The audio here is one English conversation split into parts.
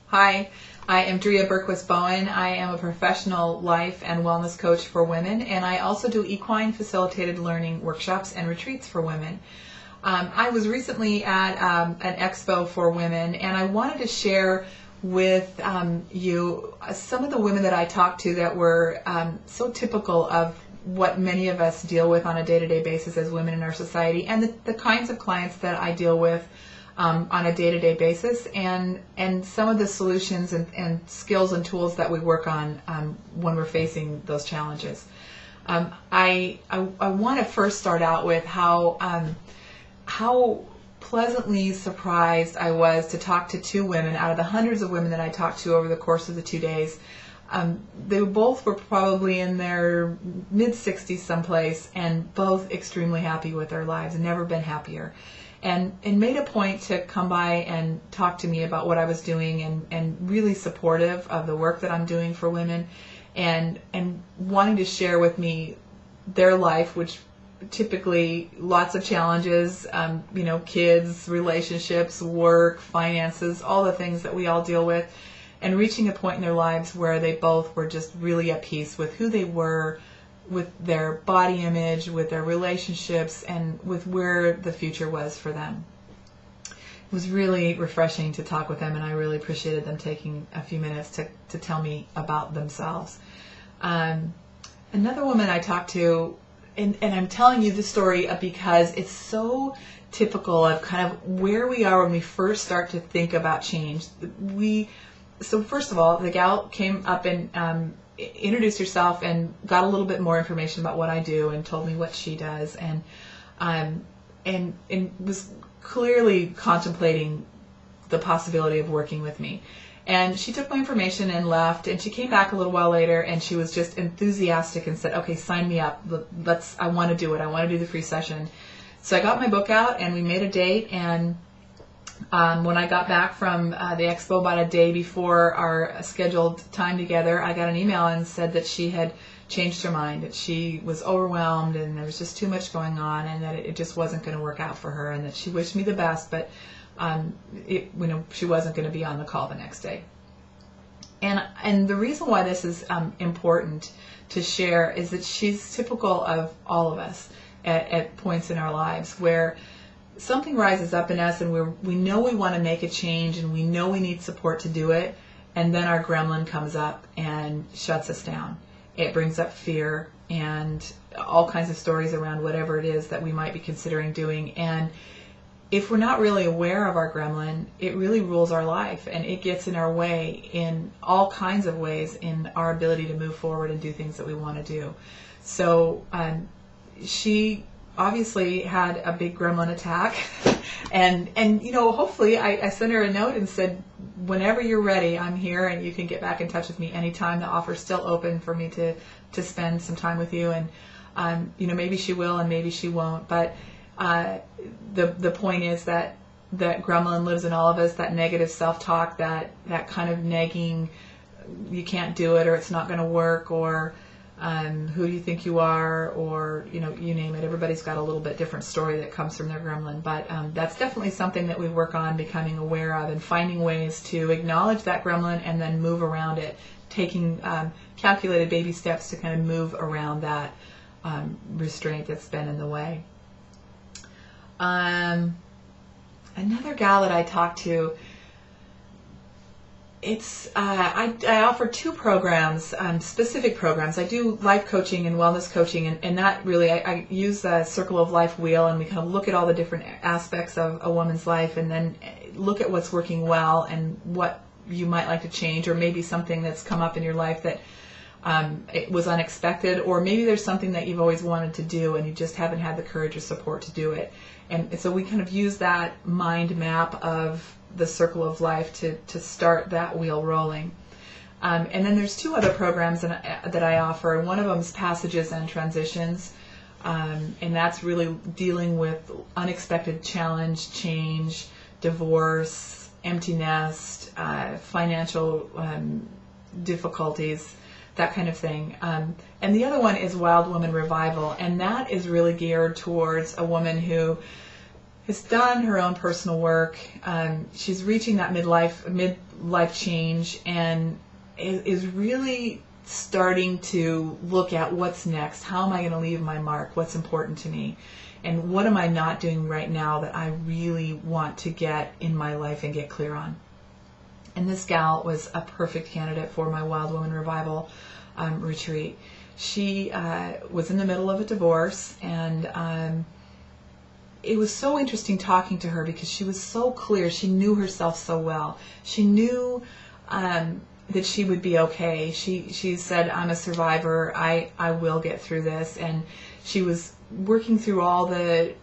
Hi, I am Drea Bowen. I am a professional life and wellness coach for women, and I also do equine facilitated learning workshops and retreats for women. I was recently at an expo for women, and I wanted to share with you some of the women that I talked to that were so typical of what many of us deal with on a day-to-day basis as women in our society, and the kinds of clients that I deal with on a day-to-day basis, and some of the solutions and skills and tools that we work on when we're facing those challenges. I want to first start out with how pleasantly surprised I was to talk to two women out of the hundreds of women that I talked to over the course of the 2 days. They both were probably in their mid-60s someplace, and both extremely happy with their lives and never been happier. And made a point to come by and talk to me about what I was doing, and really supportive of the work that I'm doing for women, and wanting to share with me their life, which typically lots of challenges, kids, relationships, work, finances, all the things that we all deal with, and reaching a point in their lives where they both were just really at peace with who they were, with their body image, with their relationships, and with where the future was for them. It was really refreshing to talk with them, and I really appreciated them taking a few minutes to tell me about themselves. Another woman I talked to, and I'm telling you this story because it's so typical of kind of where we are when we first start to think about change. So first of all, the gal came up and introduced herself and got a little bit more information about what I do, and told me what she does, and was clearly contemplating the possibility of working with me. And she took my information and left, and she came back a little while later, and she was just enthusiastic and said, "Okay, sign me up. I want to do it. I want to do the free session." So I got my book out, and we made a date, and when I got back from the expo about a day before our scheduled time together, I got an email and said that she had changed her mind, that she was overwhelmed and there was just too much going on, and that it just wasn't going to work out for her, and that she wished me the best, but she wasn't going to be on the call the next day. And the reason why this is important to share is that she's typical of all of us at points in our lives where something rises up in us, and we know we want to make a change, and we know we need support to do it, and then our gremlin comes up and shuts us down. It brings up fear and all kinds of stories around whatever it is that we might be considering doing. And if we're not really aware of our gremlin, it really rules our life, and it gets in our way in all kinds of ways in our ability to move forward and do things that we want to do. So she obviously had a big gremlin attack, and hopefully I sent her a note and said, whenever you're ready, I'm here, and you can get back in touch with me anytime. The offer's still open for me to spend some time with you, and maybe she will and maybe she won't, but the point is that gremlin lives in all of us, that negative self-talk, that kind of nagging, you can't do it, or it's not going to work, or who do you think you are, or you name it. Everybody's got a little bit different story that comes from their gremlin, but that's definitely something that we work on becoming aware of, and finding ways to acknowledge that gremlin and then move around it, taking calculated baby steps to kind of move around that restraint that's been in the way. Another gal that I talked to, I offer two programs, specific programs. I do life coaching and wellness coaching, and that really, I use the Circle of Life wheel, and we kind of look at all the different aspects of a woman's life, and then look at what's working well and what you might like to change, or maybe something that's come up in your life that it was unexpected, or maybe there's something that you've always wanted to do and you just haven't had the courage or support to do it. And so we kind of use that mind map of the Circle of Life to start that wheel rolling. And then there's two other programs that I offer. One of them is Passages and Transitions, and that's really dealing with unexpected challenge, change, divorce, empty nest, financial difficulties, that kind of thing. And the other one is Wild Woman Revival, and that is really geared towards a woman who has done her own personal work. She's reaching that midlife change, and is really starting to look at what's next. How am I going to leave my mark? What's important to me? And what am I not doing right now that I really want to get in my life and get clear on? And this gal was a perfect candidate for my Wild Woman Revival retreat. She was in the middle of a divorce, and it was so interesting talking to her because she was so clear. She knew herself so well. She knew that she would be okay. She said, I'm a survivor. I will get through this. And she was working through all the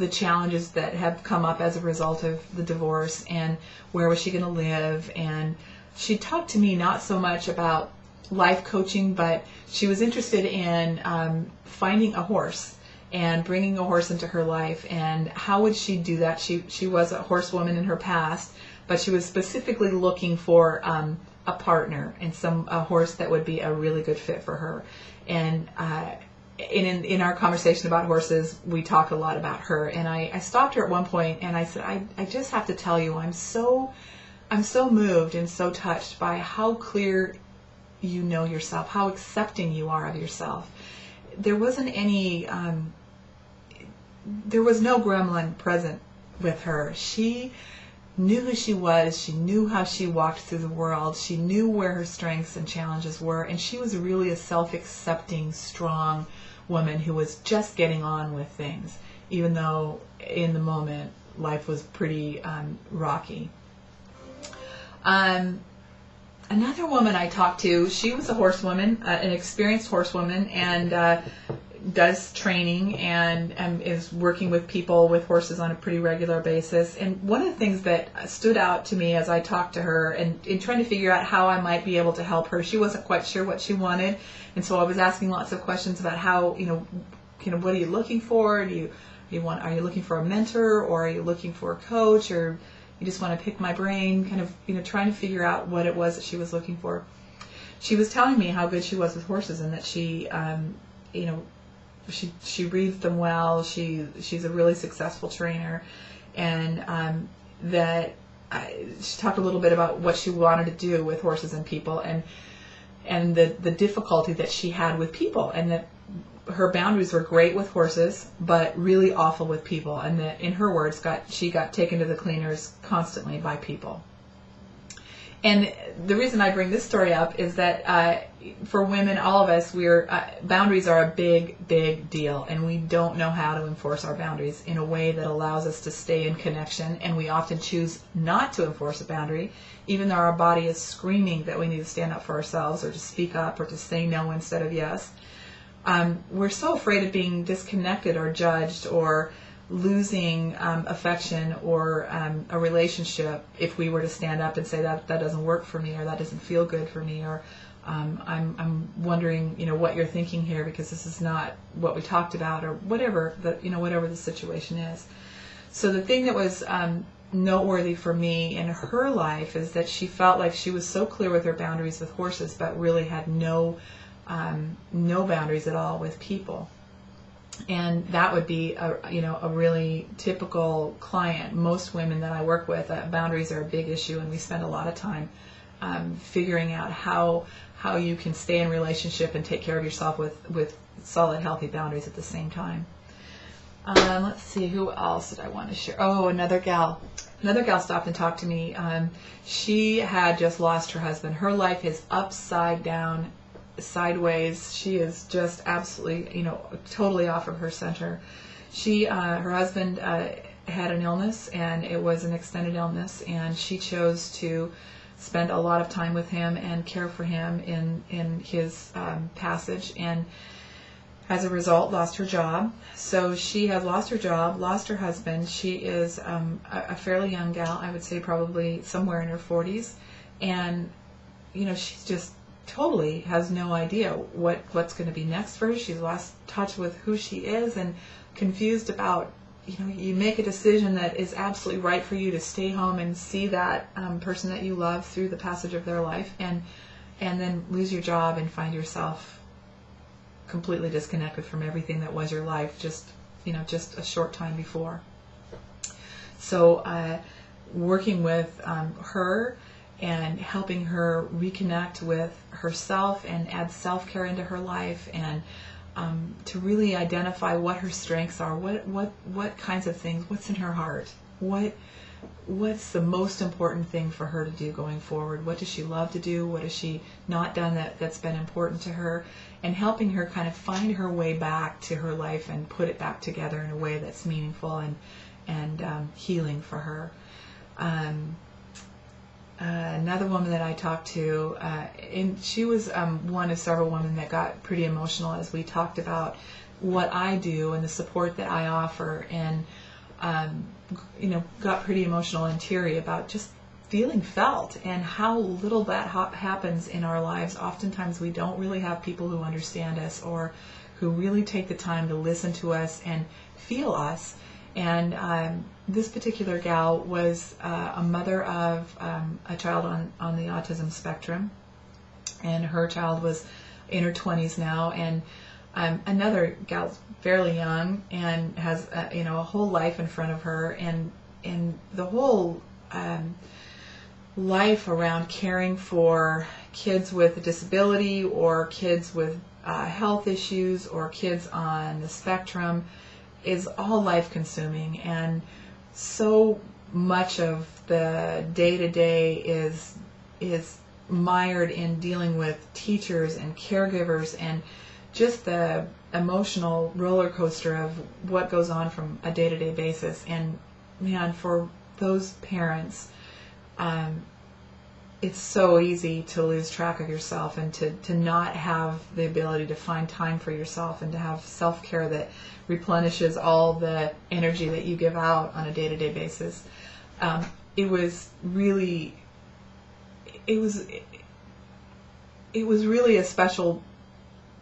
challenges that have come up as a result of the divorce, and where was she going to live. And she talked to me not so much about life coaching, but she was interested in finding a horse and bringing a horse into her life, and how would she do that. She was a horsewoman in her past, but she was specifically looking for a partner and a horse that would be a really good fit for her. And in our conversation about horses, we talk a lot about her. And I stopped her at one point and I said, I just have to tell you, I'm so moved and so touched by how clear you know yourself, how accepting you are of yourself. There wasn't any, there was no gremlin present with her. She knew who she was. She knew how she walked through the world. She knew where her strengths and challenges were. And she was really a self-accepting, strong woman who was just getting on with things, even though in the moment life was pretty rocky. Another woman I talked to, she was a horsewoman, an experienced horsewoman, and does training and is working with people with horses on a pretty regular basis. And one of the things that stood out to me as I talked to her and in trying to figure out how I might be able to help her, she wasn't quite sure what she wanted. And so I was asking lots of questions about how, what are you looking for? Are you looking for a mentor, or are you looking for a coach, or you just want to pick my brain, trying to figure out what it was that she was looking for. She was telling me how good she was with horses, and that she reads them well. She's a really successful trainer, and she talked a little bit about what she wanted to do with horses and people, and the difficulty that she had with people, and that her boundaries were great with horses, but really awful with people, and that, in her words, she got taken to the cleaners constantly by people. And the reason I bring this story up is that for women, all of us, boundaries are a big, big deal, and we don't know how to enforce our boundaries in a way that allows us to stay in connection, and we often choose not to enforce a boundary, even though our body is screaming that we need to stand up for ourselves, or to speak up, or to say no instead of yes. We're so afraid of being disconnected or judged or losing affection or a relationship if we were to stand up and say that doesn't work for me, or that doesn't feel good for me, or I'm wondering what you're thinking here, because this is not what we talked about, or whatever the situation is. So the thing that was noteworthy for me in her life is that she felt like she was so clear with her boundaries with horses, but really had no boundaries at all with people. And that would be a really typical client. Most women that I work with, boundaries are a big issue, and we spend a lot of time figuring out how you can stay in relationship and take care of yourself with solid, healthy boundaries at the same time. Let's see, who else did I want to share? Oh, another gal stopped and talked to me. She had just lost her husband. Her life is upside down, sideways. She is just absolutely, totally off of her center. Her husband had an illness, and it was an extended illness, and she chose to spend a lot of time with him and care for him in his passage, and as a result lost her job. So she has lost her job, lost her husband. She is a fairly young gal, I would say probably somewhere in her 40s, and she's just totally has no idea what's going to be next for her. She's lost touch with who she is, and confused about, you make a decision that is absolutely right for you to stay home and see that person that you love through the passage of their life, and then lose your job and find yourself completely disconnected from everything that was your life just a short time before. So working with her and helping her reconnect with herself and add self-care into her life, and to really identify what her strengths are, what kinds of things, what's in her heart, what's the most important thing for her to do going forward, what does she love to do, what has she not done that's been important to her, and helping her kind of find her way back to her life and put it back together in a way that's meaningful and healing for her. Another woman that I talked to, and she was one of several women that got pretty emotional as we talked about what I do and the support that I offer, and got pretty emotional and teary about just feeling felt and how little that happens in our lives. Oftentimes we don't really have people who understand us or who really take the time to listen to us and feel us. And this particular gal was a mother of a child on the autism spectrum, and her child was in her 20s now, and another gal's fairly young and has a whole life in front of her, and the whole life around caring for kids with a disability or kids with health issues or kids on the spectrum is all life-consuming, and so much of the day-to-day is mired in dealing with teachers and caregivers and just the emotional roller coaster of what goes on from a day-to-day basis. And man, for those parents, it's so easy to lose track of yourself and to not have the ability to find time for yourself and to have self-care that replenishes all the energy that you give out on a day-to-day basis. It was really a special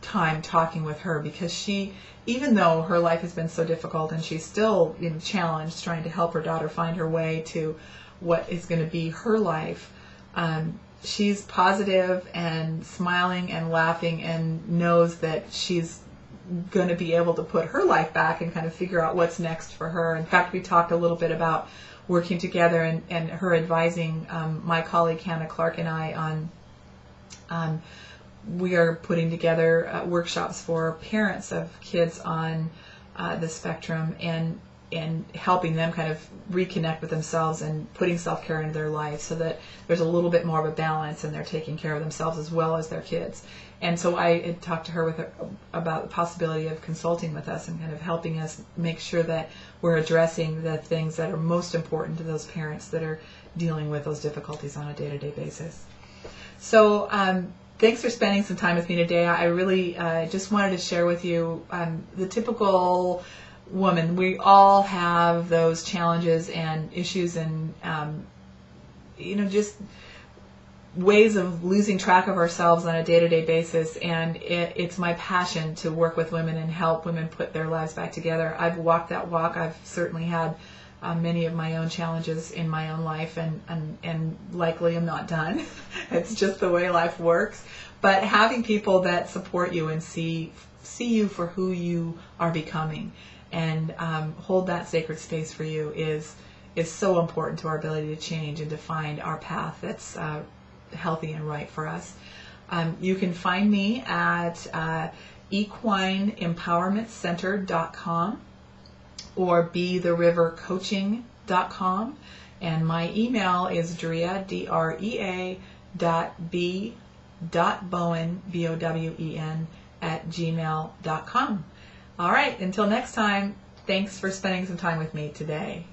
time talking with her, because she, even though her life has been so difficult and she's still challenged trying to help her daughter find her way to what is going to be her life, she's positive and smiling and laughing and knows that she's going to be able to put her life back and kind of figure out what's next for her. In fact, we talked a little bit about working together and her advising my colleague Hannah Clark and I on we are putting together workshops for parents of kids on the spectrum and helping them kind of reconnect with themselves and putting self-care into their life so that there's a little bit more of a balance and they're taking care of themselves as well as their kids. And so I had talked to her about the possibility of consulting with us and kind of helping us make sure that we're addressing the things that are most important to those parents that are dealing with those difficulties on a day-to-day basis. So thanks for spending some time with me today. I really just wanted to share with you the typical woman. We all have those challenges and issues and just ways of losing track of ourselves on a day-to-day basis, and it's my passion to work with women and help women put their lives back together. I've walked that walk. I've certainly had many of my own challenges in my own life, and likely I'm not done. It's just the way life works. But having people that support you and see you for who you are becoming and hold that sacred space for you is so important to our ability to change and to find our path that's healthy and right for us. You can find me at equineempowermentcenter.com or BeTheRiverCoaching.com, and my email is Drea, Drea, .b.bowen, BOWEN, @gmail.com. All right, until next time, thanks for spending some time with me today.